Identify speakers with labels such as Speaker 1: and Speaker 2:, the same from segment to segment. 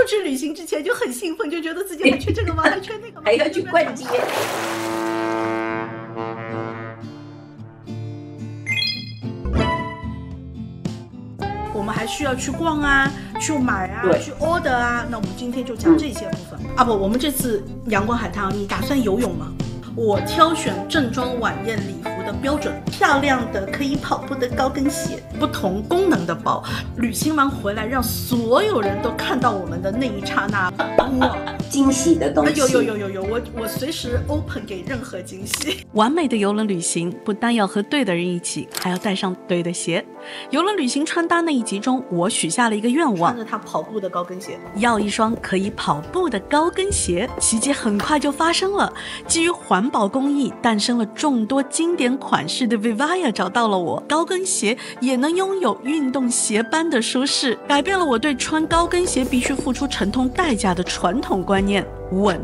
Speaker 1: 出去旅行之前就很興奮，就覺得自己還缺這個嗎？還缺那個嗎？
Speaker 2: 還要去逛街。
Speaker 1: 我們還需要去逛啊，去買啊，去 order 啊。那我們今天就講這些部分。啊不，我們這次陽光海灘，你打算游泳嗎？我挑選正裝晚宴禮服的標準，漂亮的可以跑步的高跟鞋，不同功能的包。旅行完回来，讓所有人都看到我們的那一剎那，哇，
Speaker 2: 驚喜的東西。
Speaker 1: 有，我隨時 open 給任何驚喜。
Speaker 3: 完美的郵輪旅行不單要和對的人一起，還要帶上對的鞋。郵輪旅行穿搭那一集中，我許下了一個願望，
Speaker 1: 穿着他跑步的高跟鞋，
Speaker 3: 要一雙可以跑步的高跟鞋。奇蹟很快就發生了，基於環保工艺誕生了众多經典款式的 Vivaia 找到了我，高跟鞋也能擁有運動鞋般的舒適，改變了我對穿高跟鞋必須付出沉痛代價的傳統觀念。穩，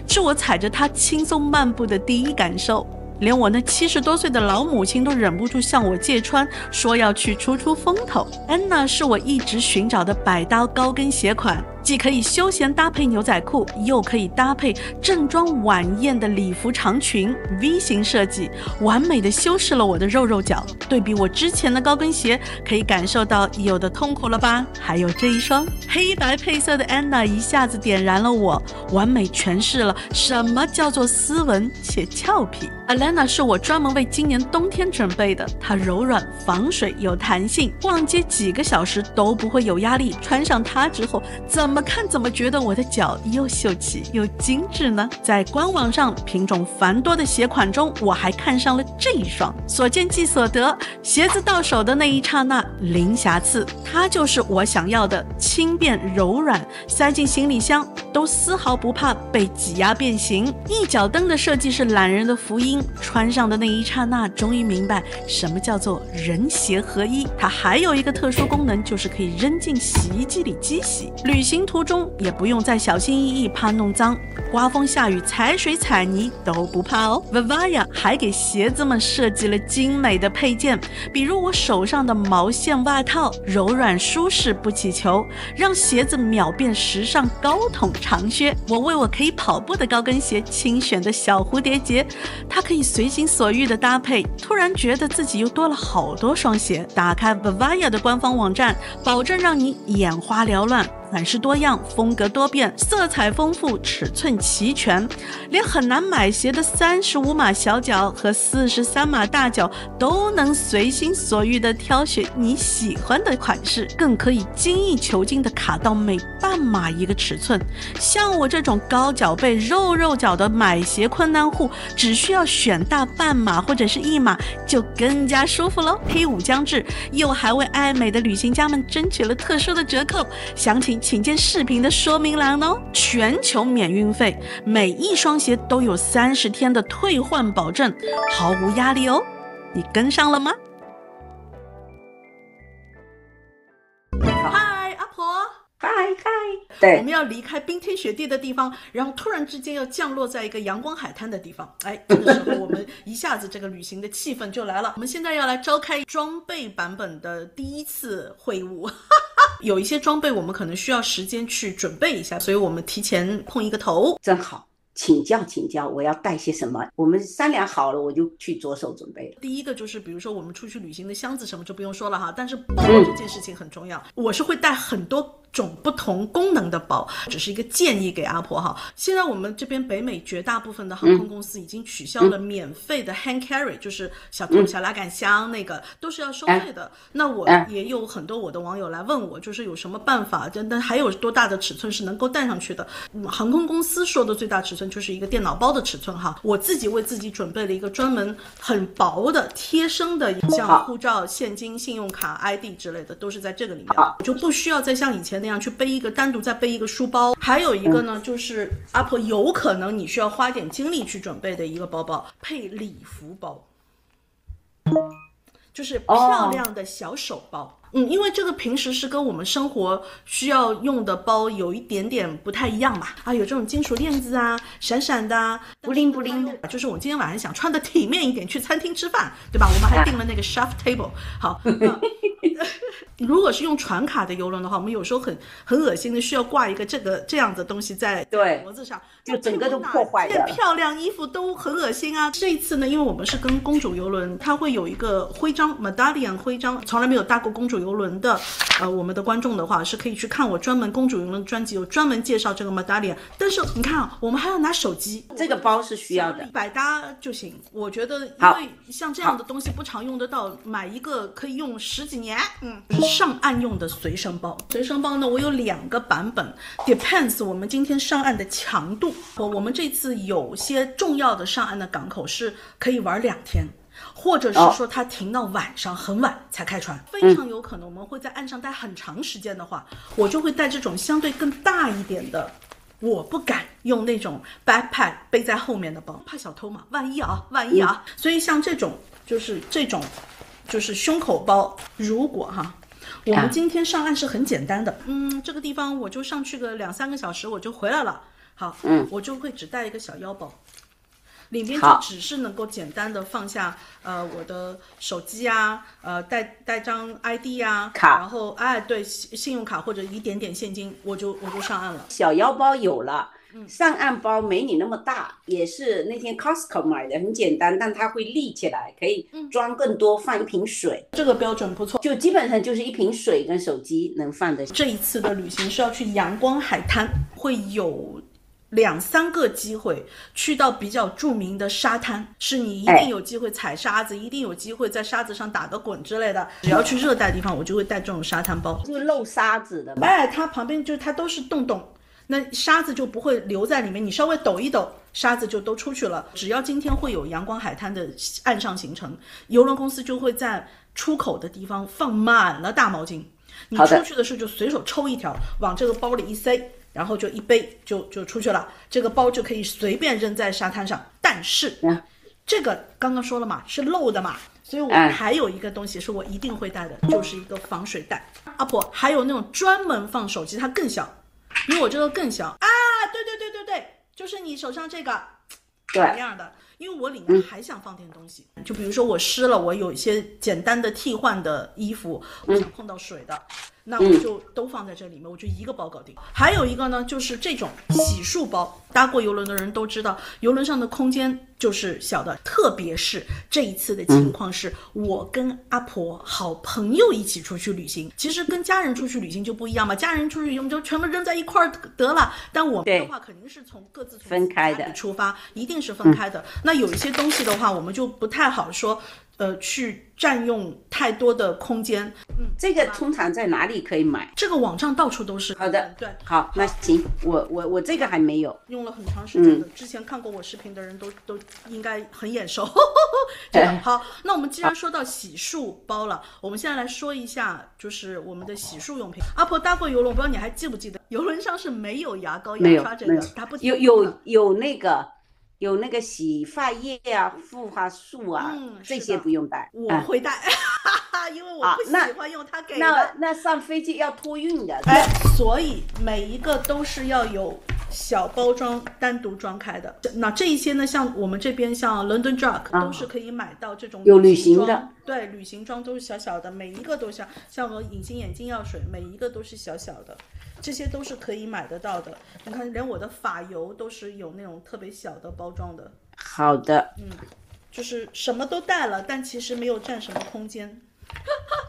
Speaker 3: 是我踩着它輕鬆漫步的第一感受。連我那70多歲的老母親都忍不住向我借穿，說要去出風頭。安娜是我一直尋找的百搭高跟鞋款，既可以休閒搭配牛仔褲，又可以搭配正裝晚宴的禮服長裙 ，V 型設計，完美的修飾了我的肉腳。對比我之前的高跟鞋，可以感受到有的痛苦了吧？還有這一雙黑白配色的安娜，一下子點燃了我，完美詮釋了什麼叫做斯文且俏皮。Alana 是我專門為今年冬天準備的，它柔軟、防水、有彈性，逛街幾個小時都不會有壓力。穿上它之後，怎麼看怎麼覺得我的腳又秀氣又精緻呢？在官網上品種繁多的鞋款中，我還看上了這一雙，所見即所得，鞋子到手的那一剎那零瑕疵，它就是我想要的，輕便柔軟，塞進行李箱都絲毫不怕被擠壓變形。一腳蹬的設計是懶人的福音，穿上的那一剎那終於明白什麼叫做人鞋合一。它還有一個特殊功能，就是可以扔進洗衣機裡機洗，旅行途中也不用再小心翼翼怕弄髒，刮風下雨踩水踩泥都不怕哦。Vivaia 還給鞋子們設計了精美的配件，比如我手上的毛線襪套，柔軟舒適不起球，讓鞋子秒變時尚高筒長靴。我為我可以跑步的高跟鞋精選的小蝴蝶結，它可以隨心所欲的搭配，突然覺得自己又多了好多雙鞋。打開 Vivaia 的官方網站，保證讓你眼花繚亂，款式多樣，風格多變，色彩豐富，尺寸齊全，連很難買鞋的35碼小腳和43碼大腳都能隨心所欲地挑選你喜歡的款式，更可以精益求精地卡到每半碼一個尺寸。像我這種高腳背肉腳的買鞋困難戶，只需要選大半碼或者是1碼就更加舒服嘍。黑五將至，又還為愛美的旅行家們爭取了特殊的折扣，詳情請見視頻的說明欄哦。全球免運費，每一雙鞋都有30天的退換保證，毫無壓力哦。你跟上了嗎？
Speaker 1: 嗨，阿婆。
Speaker 2: 嗨，对，
Speaker 1: 我們要離開冰天雪地的地方，然後突然之間要降落在一個陽光海灘的地方。哎，這個時候我們一下子這個旅行的氣氛就來了。我們現在要來召開裝備版本的第一次會晤。有一些裝備我們可能需要時間去準備一下，所以我們提前碰一個頭。
Speaker 2: 真好，請教，我要帶些什麼？我們商量好了，我就去着手準備了。
Speaker 1: 第一個就是比如說我们出去旅行的箱子什麼就不用說了哈，但是包這件事情很重要。我是會帶很多種不同功能的包，只是一個建議給阿婆哈。現在我們這邊北美絕大部分的航空公司已經取消了免費的 hand carry，就是小拉桿箱，那個都是要收費的。那我也有很多我的網友來問我，就是有什麼辦法，但還有多大的尺寸是能夠帶上去的。航空公司說的最大尺寸就是一個電腦包的尺寸哈。我自己為自己準備了一個專門很薄的貼身的，像護照、現金、信用卡、ID 之類的都是在這個裡面，我就不需要再像以前那樣去背一個單獨再背一個書包。還有一個呢，就是阿婆有可能你需要花點精力去準備的一個包包，配禮服包，就是漂亮的小手包。因為這個平時是跟我們生活需要用的包有一點點不太一樣嘛，有這種金屬鏈子啊，閃閃的啊，
Speaker 2: 布灵布灵的，
Speaker 1: 就是我今天晚上想穿的体面一點去餐廳吃飯，對吧？我們還訂了那個 chef table。好，如果是用傳卡的郵輪的話，我们有時候很惡心的需要掛一個這樣的東西在脖子上，
Speaker 2: 就整個都破壞了。
Speaker 1: 漂亮衣服都很惡心啊！這一次呢，因為我們是跟公主郵輪，它會有一個徽章 medallion 徽章，從來沒有搭過公主郵輪的我們的觀眾的話是可以去看我專門公主郵輪的專輯，有專門介紹這個 medallion。但是你看我們還要拿手機，
Speaker 2: 這個包是需要的，
Speaker 1: 百搭就行。我覺得因為像這樣的東西不常用得到，買一個可以用10幾年。上岸用的隨身包，隨身包呢，我有2個版本 ，depends 我們今天上岸的強度。我們這次有些重要的上岸的港口是可以玩2天。或者是說它停到晚上很晚才開船，非常有可能我們會在岸上待很長時間的話，我就會帶這種相对更大一點的，我不敢用那種 backpack 背在後面的包，怕小偷嘛，萬一啊，所以像這種就是胸口包，如果我們今天上岸是很簡單的，這個地方我就上去個2-3個小時我就回來了，好，我就会只帶一個小腰包。裡面就只是能夠簡單的放下我的手機啊，帶張 ID 啊，然後對，信用卡或者一點點現金，我就上岸了。
Speaker 2: 小腰包有了，上岸包沒你那麼大，也是那天 Costco 買的，很簡單，但它會立起來，可以裝更多，放一瓶水，
Speaker 1: 這個標準不錯，
Speaker 2: 就基本上就是一瓶水跟手機能放得下。
Speaker 1: 這一次的旅行是要去陽光海灘，會有2-3個機會去到比較著名的沙灘，是你一定有機會踩沙子，一定有機會在沙子上打個滾之類的。只要去熱帶地方，我就會帶這種沙灘包，
Speaker 2: 就漏沙子的嘛。
Speaker 1: 它旁邊就它都是洞，那沙子就不會留在裡面，你稍微抖一抖，沙子就都出去了。只要今天會有陽光海灘的岸上行程，郵輪公司就會在出口的地方放滿了大毛巾，你出去的時候就隨手抽一條，往這個包裡一塞，然後就一背就出去了，這個包就可以隨便扔在沙灘上。但是這個剛剛說了嘛，是漏的嘛，所以我還有一個東西是我一定會帶的，就是一個防水袋。阿婆還有那種專門放手機，它更小，比我這個更小啊！對，就是你手上這個一樣的，因為我裡面還想放點東西，就比如說我濕了，我有一些簡單的替換的衣服，我想碰到水的，那我就都放在這裡面，我就一個包搞定。還有一個呢，就是這種洗漱包，搭過郵輪的人都知道，郵輪上的空間就是小的，特別是這一次的情況是我跟阿婆好朋友一起出去旅行，其實跟家人出去旅行就不一樣嘛，家人出去旅行我們就全部扔在一塊兒得了，但我們的話肯定是各自從
Speaker 2: 分開的
Speaker 1: 出發，一定是分開的。那有一些東西的話，我們就不太好說去佔用太多的空間。
Speaker 2: 這個通常在哪裡可以買？
Speaker 1: 這個網上到處都是。
Speaker 2: 好的，
Speaker 1: 對，
Speaker 2: 好，那行，我這個還沒有
Speaker 1: 用了很長時間的，之前看過我視頻的人都應該很眼熟。這個好，那我們既然說到洗漱包了，我們現在來說一下就是我們的洗漱用品。阿婆搭過郵輪，我不知道你還記不記得，郵輪上是沒有牙膏牙刷這個，它不
Speaker 2: 有那個洗髮液啊、護髮素啊，這些不用帶。
Speaker 1: 我會帶，因為我不喜歡用它給
Speaker 2: 的。那上飛機要托運的，
Speaker 1: 所以每一個都是要有小包裝單獨裝開的。那這一些呢，像我們這邊像 London Drugs 都是可以買到這種
Speaker 2: 有旅行的，
Speaker 1: 對，旅行裝都是小小的，每一個都像我們隱形眼鏡、藥水，每一個都是小小的。這些都是可以買得到的，你看，連我的髮油都是有那種特別小的包裝的。
Speaker 2: 好的，
Speaker 1: 就是什麼都帶了，但其實沒有佔什麼空間。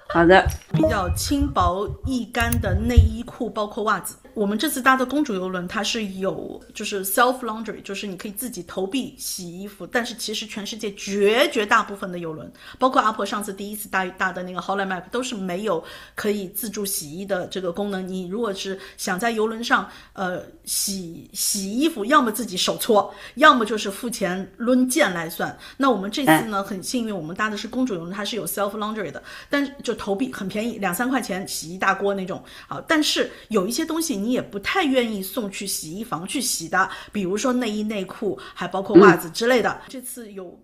Speaker 2: 好的，
Speaker 1: 比較輕薄易乾的內衣褲，包括襪子。我們這次搭的公主郵輪，它是有就是 self laundry， 就是你可以自己投幣洗衣服。但是其實全世界絕大部分的郵輪，包括阿婆上次第一次搭的那個 Holland Map， 都是沒有可以自助洗衣的這個功能。你如果是想在郵輪上洗衣服，要麼自己手搓，要麼就是付錢掄件來算。那我們這次呢很幸運，我們搭的是公主郵輪，它是有 self laundry 的，但是就投幣很便宜，2-3塊錢洗一大鍋那種。好，但是有一些東西你也不太願意送去洗衣房去洗的，比如說內衣內褲，還包括襪子之類的。這次有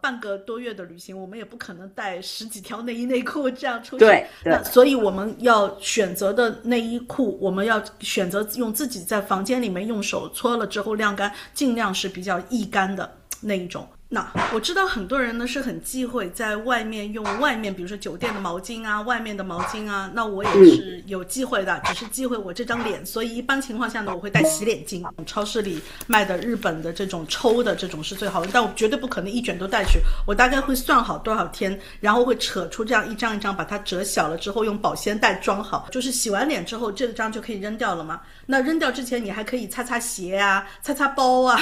Speaker 1: 半個多月的旅行，我們也不可能帶10幾條內衣內褲這樣出去。
Speaker 2: 對，
Speaker 1: 那所以我們要選擇的內衣褲，我們要選擇用自己在房間裡面用手搓了之後晾乾，盡量是比較易乾的那一種。那我知道很多人呢是很忌讳在外面用外面，比如說酒店的毛巾啊，外面的毛巾啊，那我也是有忌讳的，只是忌讳我這張臉，所以一般情況下呢，我會帶洗臉巾。超市裡賣的日本的這種抽的這種是最好的，但我絕對不可能一卷都帶去，我大概會算好多少天，然後會扯出這樣一張一張，把它折小了之後用保鮮袋裝好，就是洗完臉之後這張就可以扔掉了嘛。那扔掉之前你還可以擦擦鞋啊，擦擦包啊。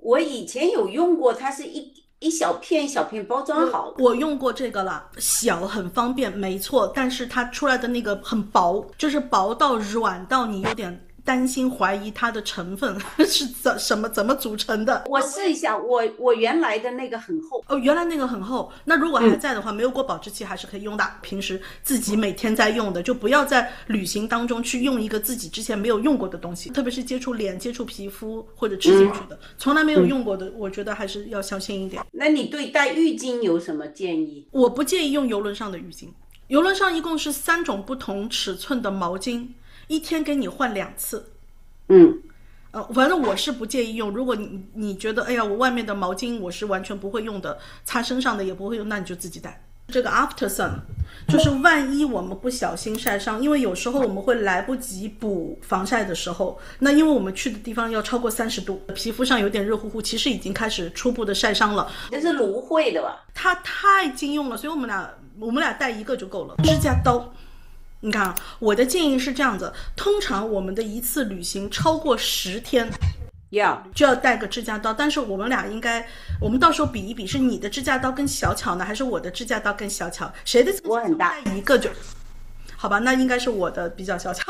Speaker 2: 我以前有用过，它是一小片小片包装好。
Speaker 1: 我用过这个了，小很方便，没错，但是它出来的那个很薄，就是薄到軟到你有點擔心懷疑它的成分是怎麼組成的。
Speaker 2: 我試一下，我原來的那個很厚。
Speaker 1: 哦，原來那個很厚。那如果還在的話，沒有過保質期還是可以用的。平時自己每天在用的，就不要在旅行當中去用一個自己之前沒有用過的東西，特別是接觸臉、接觸皮膚或者吃進去的，從來沒有用過的，我覺得還是要小心一點。
Speaker 2: 那你對帶浴巾有什麼建議？
Speaker 1: 我不建議用郵輪上的浴巾。郵輪上一共是3種不同尺寸的毛巾，一天給你換2次。反正我是不建議用。如果你覺得哎呀，我外面的毛巾我是完全不會用的，擦身上的也不會用，那你就自己帶。這個 After Sun 就是萬一我們不小心曬傷，因為有時候我們會來不及補防曬的時候，那因為我們去的地方要超過30度，皮膚上有點熱乎乎，其實已經開始初步的曬傷了。
Speaker 2: 這是蘆薈的吧？
Speaker 1: 它太經用了，所以我們倆帶一個就夠了。指甲刀，你看，我的建議是這樣子，通常我們的一次旅行超過10天就要帶個指甲刀，但是我們倆應該，我們到時候比一比，是你的指甲刀更小巧呢，還是我的指甲刀更小巧？誰的
Speaker 2: 我很大，
Speaker 1: 帶一個就好吧，那應該是我的比較小巧。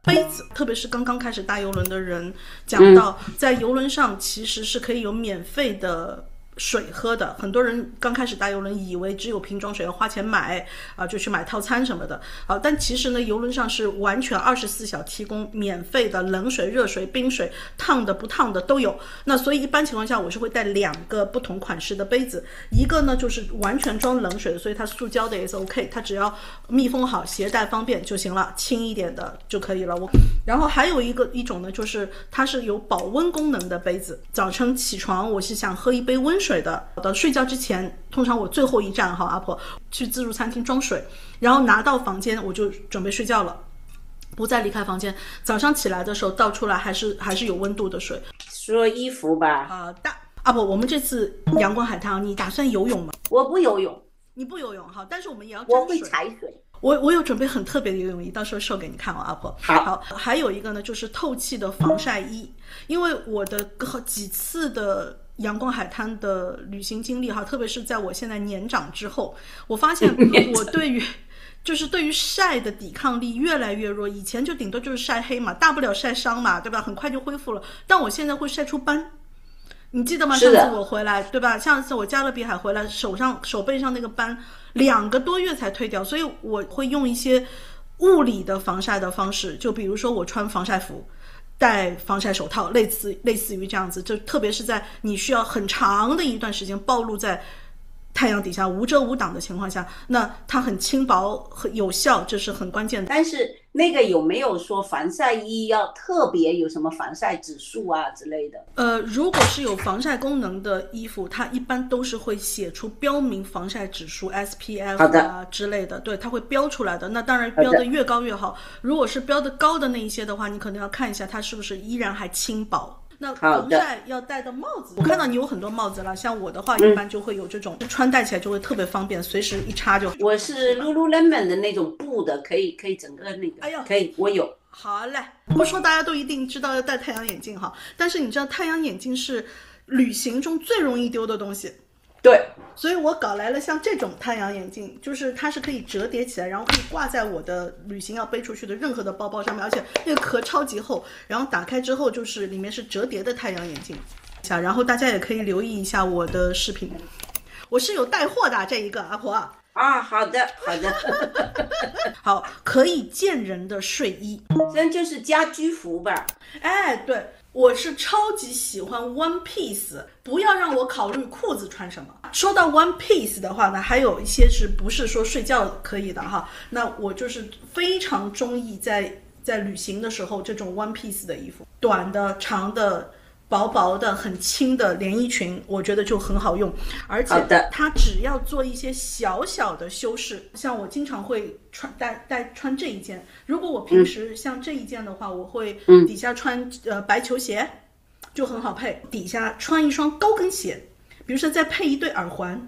Speaker 1: 杯子，特別是剛剛開始搭郵輪的人，講到在郵輪上其實是可以有免費的水喝的，很多人剛開始搭郵輪以為只有瓶裝水要花錢買就去買套餐什麼的但其實呢，郵輪上是完全24小時提供免費的冷水、熱水、冰水，燙的不燙的都有。那所以一般情況下我是會帶2個不同款式的杯子，一個呢就是完全裝冷水的，所以它塑膠的也是 OK， 它只要密封好，攜帶方便就行了，輕一點的就可以了。然後還有一種呢，就是它是有保溫功能的杯子，早晨起床我是想喝一杯溫水的，到睡覺之前，通常我最後一站阿婆去自助餐廳裝水，然後拿到房間我就準備睡覺了，不再離開房間，早上起來的時候倒出來還是有溫度的水。
Speaker 2: 說衣服吧。
Speaker 1: 阿婆，我們這次陽光海灘你打算游泳嗎？
Speaker 2: 我不游泳。
Speaker 1: 你不游泳，好，但是我們也要沾水。
Speaker 2: 我會踩水。
Speaker 1: 我有準備很特別的游泳衣，到時候秀給你看阿婆。好，還有一個呢，就是透氣的防曬衣，因為我的幾次的陽光海灘的旅行經歷特別是在我現在年長之後，我發現我對於曬的抵抗力越來越弱。以前就頂多就是曬黑嘛，大不了曬傷嘛，對吧？很快就恢復了。但我現在會曬出斑，你記得嗎？上次我回來，對吧？上次我加勒比海回來，手背上那個斑2個多月才退掉，所以我會用一些物理的防曬的方式，就比如說我穿防曬服，戴防曬手套，類似於這樣子，就特別是在你需要很長的一段時間暴露在太陽底下無遮無擋的情況下，那它很輕薄很有效，這是很關鍵的。
Speaker 2: 但是那個有沒有說防曬衣要特別有什麼防曬指數啊之類的？
Speaker 1: 如果是有防曬功能的衣服，它一般都是會寫出標明防曬指數 SPF 之類的，對，它會標出來的。那當然標的越高越好，如果是標的高的那一些的話，你可能要看一下它是不是依然還輕薄。那防曬要戴的帽子，我看到你有很多帽子了，像我的話一般就會有這種穿戴起來就會特別方便，隨時一插就。
Speaker 2: 我是 Lululemon 的那種布的，可以整個那個，可以，我有。
Speaker 1: 好嘞，不說大家都一定知道要戴太陽眼鏡哈，但是你知道太陽眼鏡是旅行中最容易丟的東西。
Speaker 2: 對，
Speaker 1: 所以我搞來了像這種太陽眼鏡，就是它是可以折疊起來，然後可以掛在我的旅行要背出去的任何的包包上面，而且那個殼超級厚，然後打開之後就是裡面是折疊的太陽眼鏡。然後大家也可以留意一下我的視頻，我是有帶貨的這一個阿婆。
Speaker 2: 啊，好的。
Speaker 1: 好，可以见人的睡衣，
Speaker 2: 这就是家居服吧？
Speaker 1: 哎，对，我是超级喜欢 one piece， 不要让我考慮褲子穿什么。說到 one piece 的話呢，還有一些是不是說睡覺可以的哈？那我就是非常中意在旅行的時候這種 one piece 的衣服，短的、長的。薄薄的很輕的連衣裙，我覺得就很好用，而且它只要做一些小小的修飾，像我經常會穿這一件，如果我平時像這一件的話，我會底下穿白球鞋，就很好配，底下穿一雙高跟鞋，比如說再配一對耳環，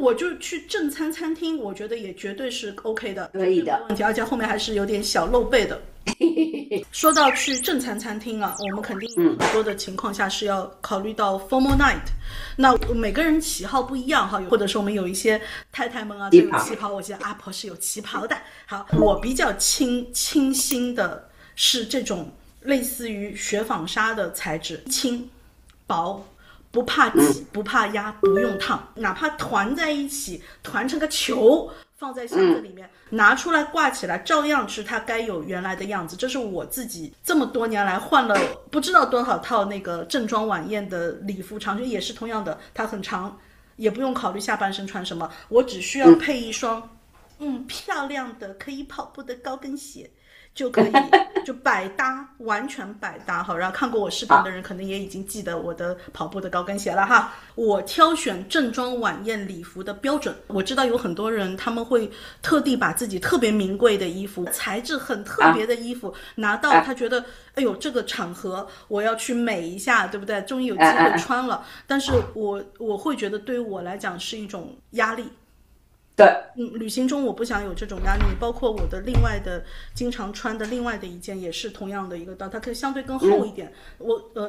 Speaker 1: 我就去正餐餐廳，我覺得也絕對是 OK 的，
Speaker 2: 可以的，
Speaker 1: 而且後面還是有點小露背的。說到去正餐餐廳啊，我們肯定很多的情況下是要考慮到 formal night，那每個人喜好不一樣哈，或者說我們有一些太太們啊都有旗袍，我記得阿婆是有旗袍的。好，我比較清新的是這種類似於雪紡紗的材質，輕薄，不怕擠，不怕壓，不用燙，哪怕團在一起，團成個球放在箱子裡面，拿出來掛起來，照樣是它該有原來的樣子。這是我自己這麼多年來換了不知道多少套那個正裝晚宴的禮服長袖，也是同樣的，它很長，也不用考慮下半身穿什麼，我只需要配一雙漂亮的可以跑步的高跟鞋就可以，就百搭，完全百搭。好，然後看過我視頻的人可能也已經記得我的跑步的高跟鞋了哈。我挑選正裝晚宴禮服的標準，我知道有很多人他們會特地把自己特別名貴的衣服，材質很特別的衣服拿到，他覺得哎呦這個場合我要去美一下，對不對？終於有機會穿了，但是我會覺得對於我來講是一種壓力。
Speaker 2: 對，
Speaker 1: 旅行中我不想有這種壓力，包括我的另外的經常穿的另外的一件也是同樣的一個道，它可以相對更厚一點，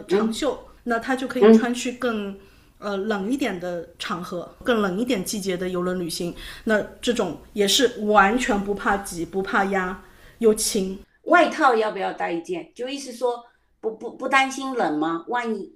Speaker 1: 長袖，那它就可以穿去更冷一點的場合，更冷一點季節的郵輪旅行，那這種也是完全不怕擠，不怕壓，又輕。
Speaker 2: 外套要不要帶一件？就意思說不擔心冷嗎？萬一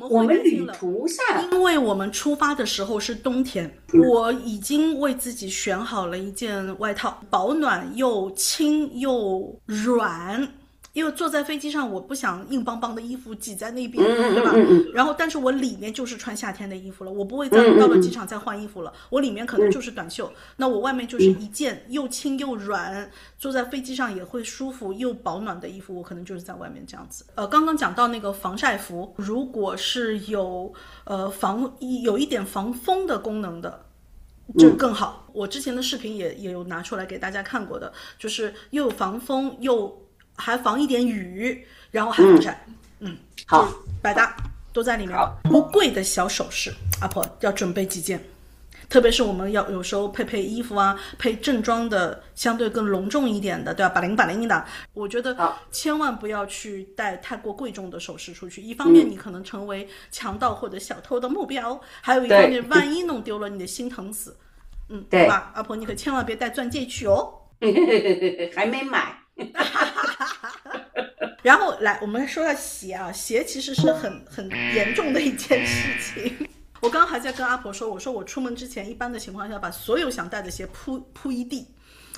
Speaker 2: 我們旅途上，
Speaker 1: 因為我們出發的時候是冬天，我已經為自己選好了一件外套，保暖又輕又軟，因為坐在飛機上我不想硬邦邦的衣服擠在那邊，對吧？然后但是我裡面就是穿夏天的衣服了，我不會再到了機場再換衣服了，我裡面可能就是短袖，那我外面就是一件又輕又軟，坐在飛機上也會舒服又保暖的衣服，我可能就是在外面這樣子。剛剛講到那個防曬服，如果是有有一點防風的功能的就更好。我之前的視頻也有拿出來給大家看過的，就是又有防風又還防一點雨，然後還防曬，好，百搭都在裡面。不貴的小首飾，阿婆要準備幾件，特別是我們要有時候配衣服啊，配正裝的相對更隆重一點的，對吧？把零的，我覺得千萬不要去帶太過貴重的首飾出去，一方面你可能成為強盜或者小偷的目標，還有一方面萬一弄丟了你的心疼死，對吧？阿婆你可千萬別帶鑽戒去哦。
Speaker 2: 還沒買。
Speaker 1: 然後來我們說到鞋啊，鞋其實是很嚴重的一件事情。我剛剛還在跟阿婆說，我說我出門之前一般的情況下把所有想帶的鞋鋪一地，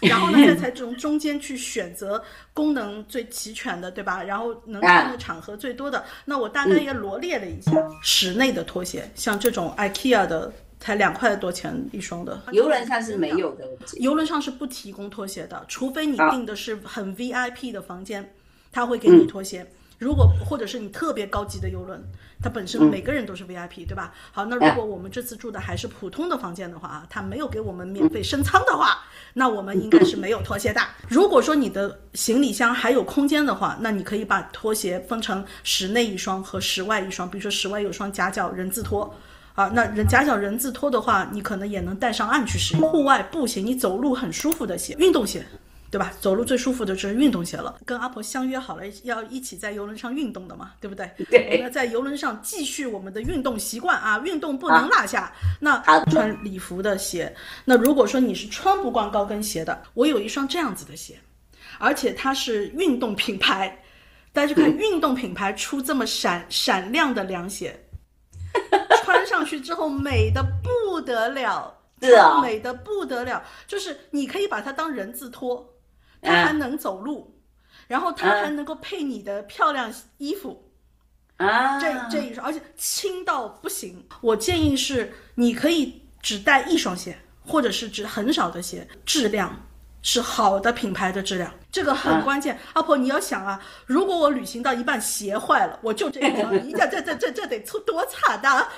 Speaker 1: 然後呢再才從中間去選擇功能最齊全的，對吧？然後能穿的場合最多的，那我大概也羅列了一下。室內的拖鞋，像這種 IKEA 的才2塊多錢一雙的，
Speaker 2: 郵輪上是沒有的，
Speaker 1: 郵輪上是不提供拖鞋的，除非你訂的是很 VIP 的房間，他會給你拖鞋。如果或者是你特別高級的郵輪，它本身每個人都是 VIP，對吧？好，那如果我們這次住的還是普通的房間的話啊，它沒有給我們免費升艙的話，那我們應該是沒有拖鞋的。如果說你的行李箱還有空間的話，那你可以把拖鞋分成室內一雙和室外一雙，比如說室外有雙夾腳人字拖。那夾腳人字拖的話，你可能也能帶上岸去使用。戶外步行，你走路很舒服的鞋，運動鞋，對吧？走路最舒服的就是運動鞋了。跟阿婆相約好了要一起在郵輪上運動的嘛，對不对？
Speaker 2: 對。
Speaker 1: 我們在郵輪上繼續我們的運動習慣啊，運動不能落下。那穿禮服的鞋，那如果說你是穿不慣高跟鞋的，我有一雙這樣子的鞋，而且它是運動品牌，大家看運動品牌出這麼閃亮的涼鞋。穿上去之後美得不得了，
Speaker 2: 是啊，
Speaker 1: 美的不得了，就是你可以把它当人字拖，它还能走路，然后它还能够配你的漂亮衣服。这一双，而且轻到不行。我建议是，你可以只带一双鞋，或者是只很少的鞋，质量是好的品牌的質量，這個很關鍵。阿婆，你要想啊，如果我旅行到一半鞋壞了，我就這一雙，這得出多慘的。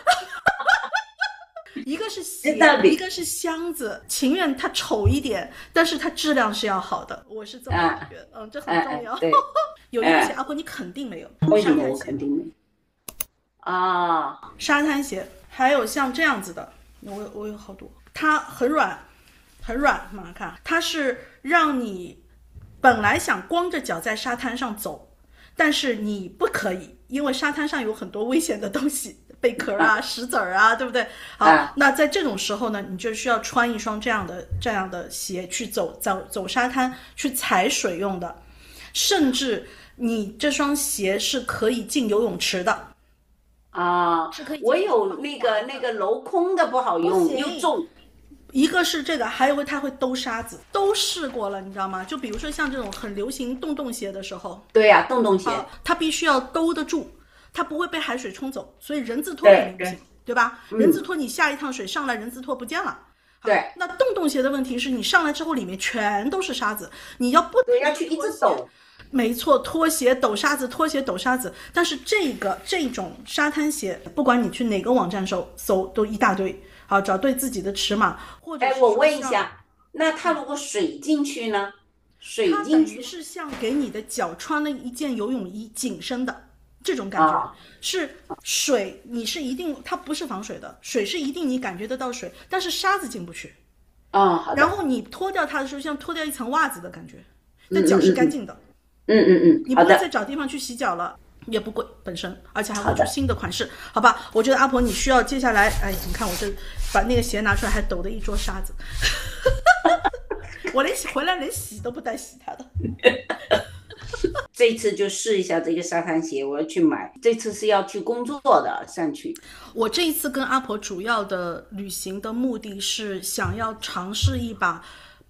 Speaker 1: 一個是鞋，一個是箱子，情願它醜一點，但是它質量是要好的，我是這麼覺得。這很重要。有一個鞋，阿婆你肯定沒有。
Speaker 2: 為什麼我肯定沒有？
Speaker 1: 沙灘鞋，還有像這樣子的，我有好多，它很軟，很軟，慢慢看，它是讓你本來想光着腳在沙灘上走，但是你不可以，因為沙灘上有很多危險的東西。貝殼啊，石子兒啊，對不對？好，那在這種時候呢，你就需要穿一雙這樣的鞋去走沙灘，去踩水用的，甚至你這雙鞋是可以進游泳池的是可以。
Speaker 2: 我有那個鏤空的不好用，又重。
Speaker 1: 一個是這個，還有它會兜沙子，都試過了，你知道嗎？就比如說像這種很流行洞鞋的時候，
Speaker 2: 對呀，洞鞋，
Speaker 1: 它必須要兜得住。它不会被海水冲走，所以人字拖肯定不行， 对吧？人字拖你下一趟水上來，人字拖不見了。
Speaker 2: 对，
Speaker 1: 那洞鞋的問題是你上來之後裡面全都是沙子，你要
Speaker 2: 要去一直抖。
Speaker 1: 沒錯，拖鞋抖沙子，拖鞋抖沙子。但是這種沙灘鞋，不管你去哪個網站搜都一大堆。好，找對自己的尺碼，或者
Speaker 2: 我問一下，那它如果水進去呢？水進去
Speaker 1: 是像給你的腳穿了一件游泳衣緊身的。這種感覺是水，你是一定，它不是防水的，水是一定你感覺得到水，但是沙子進不去。然後你脫掉它的時候，像脫掉一層襪子的感覺，但腳是乾淨的。你不會再找地方去洗腳了，也不貴本身，而且還會出新的款式，好吧？我覺得阿婆你需要接下來，哎，你看我這把那個鞋拿出來，還抖得一桌沙子，我回來連洗都不帶洗它的。
Speaker 2: 這一次就試一下這個沙灘鞋，我要去買。這次是要去工作的，上去。
Speaker 1: 我這一次跟阿婆主要的旅行的目的是想要嘗試一把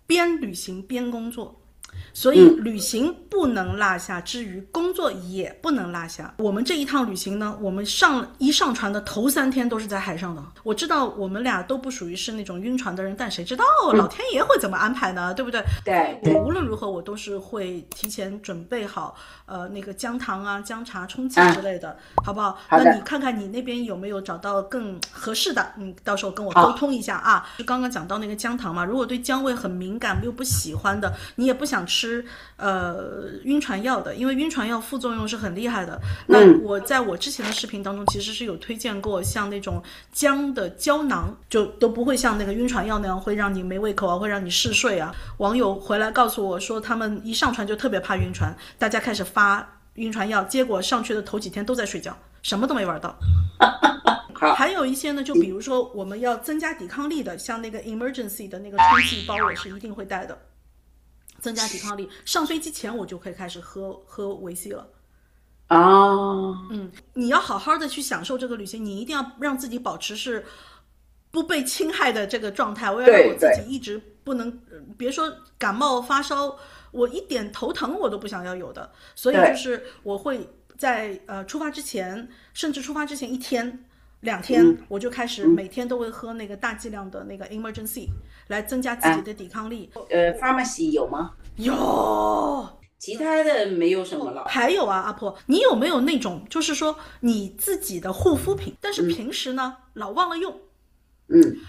Speaker 1: 邊旅行邊工作，所以旅行不能落下，至於工作也不能落下。我們這一趟旅行呢，我們上船的頭3天都是在海上的。我知道我們倆都不屬於是那種暈船的人，但誰知道老天爺會怎麼安排呢？對不對？
Speaker 2: 對，
Speaker 1: 我無論如何我都是會提前準備好那個薑糖啊、薑茶、沖劑之類的，好不好？那你看看你那邊有沒有找到更合適的，到時候跟我溝通一下啊。就剛剛講到那個薑糖嘛，如果對薑味很敏感又不喜歡的，你也不想吃暈船藥的，因為暈船藥副作用是很厲害的。那我在我之前的視頻當中其實是有推薦過像那種薑的膠囊，就都不會像那個暈船藥那樣會讓你沒胃口啊，會讓你嗜睡啊。網友回來告訴我說他們一上船就特別怕暈船，大家開始發暈船藥，結果上去的頭幾天都在睡覺，什麼都沒玩到。還有一些呢，就比如說我們要增加抵抗力的，像那個 emergency 的那個充氣包我是一定會帶的，增加抵抗力。上飛機前我就可以開始喝維 C 了。你要好好的去享受這個旅行，你一定要讓自己保持是不被侵害的這個狀態。我要讓我自己一直不能，別說感冒發燒，我一點頭疼我都不想要有的。所以就是我會在出發之前，甚至出發之前1天2天，我就開始每天都會喝那個大劑量的那個 emergency 來增加自己的抵抗力。
Speaker 2: pharmacy 有嗎？
Speaker 1: 有。
Speaker 2: 其他的沒有什麼了。還
Speaker 1: 有啊，阿婆，你有沒有那種就是說你自己的護膚品，但是平時呢老忘了用，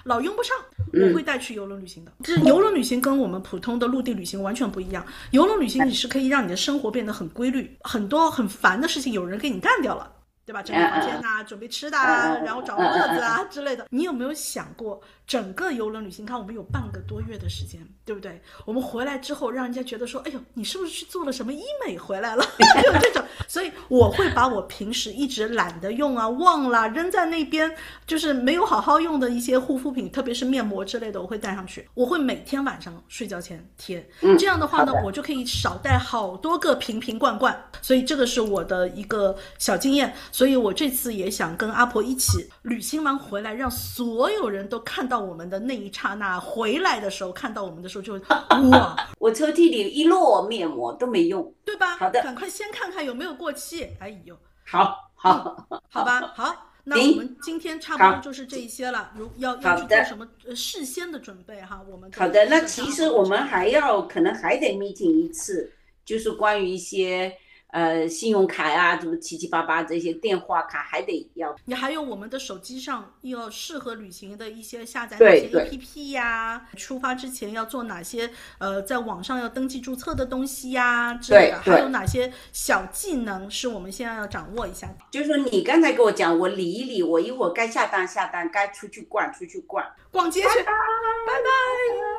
Speaker 1: 老用不上，我會帶去郵輪旅行的。就是郵輪旅行跟我們普通的陸地旅行完全不一樣。郵輪旅行你是可以讓你的生活變得很規律，很多很煩的事情有人給你幹掉了，對吧？整理房間啊，準備吃的啊，然後找樂子啊之類的。你有沒有想過，整個郵輪旅行，看我們有半個多月的時間，對不對？我們回來之後，讓人家覺得說，哎呦，你是不是去做了什麼醫美回來了？就這種。所以我會把我平時一直懶得用啊、忘了扔在那邊，就是沒有好好用的一些護膚品，特別是面膜之類的，我會帶上去。我會每天晚上睡覺前貼。這樣的話呢，我就可以少帶好多個瓶罐罐。所以这個是我的一個小經驗，所以我這次也想跟阿婆一起旅行完回來，讓所有人都看到我們的那一剎那，回來的時候看到我們的時候就會哇，
Speaker 2: 我抽屜裡一摞面膜都沒用，
Speaker 1: 對吧？
Speaker 2: 好的，
Speaker 1: 趕快先看看有沒有過期。哎呦，
Speaker 2: 好，
Speaker 1: 好吧，好。那我們今天差不多就是這一些了，要去做什麼事先的準備哈？我們
Speaker 2: 好的，那其實我們可能還得 meeting 一次，就是關於一些信用卡啊，什麼七七八八這些電話卡還得要。
Speaker 1: 你還有我們的手機上要適合旅行的一些下載哪些 APP 呀，出發之前要做哪些在網上要登記註冊的東西呀之類的，還有哪些小技能是我們現在要掌握一下。
Speaker 2: 就是說你剛才給我講，我理一理，我一會兒該下單，該出去逛，逛街去，
Speaker 1: 拜拜。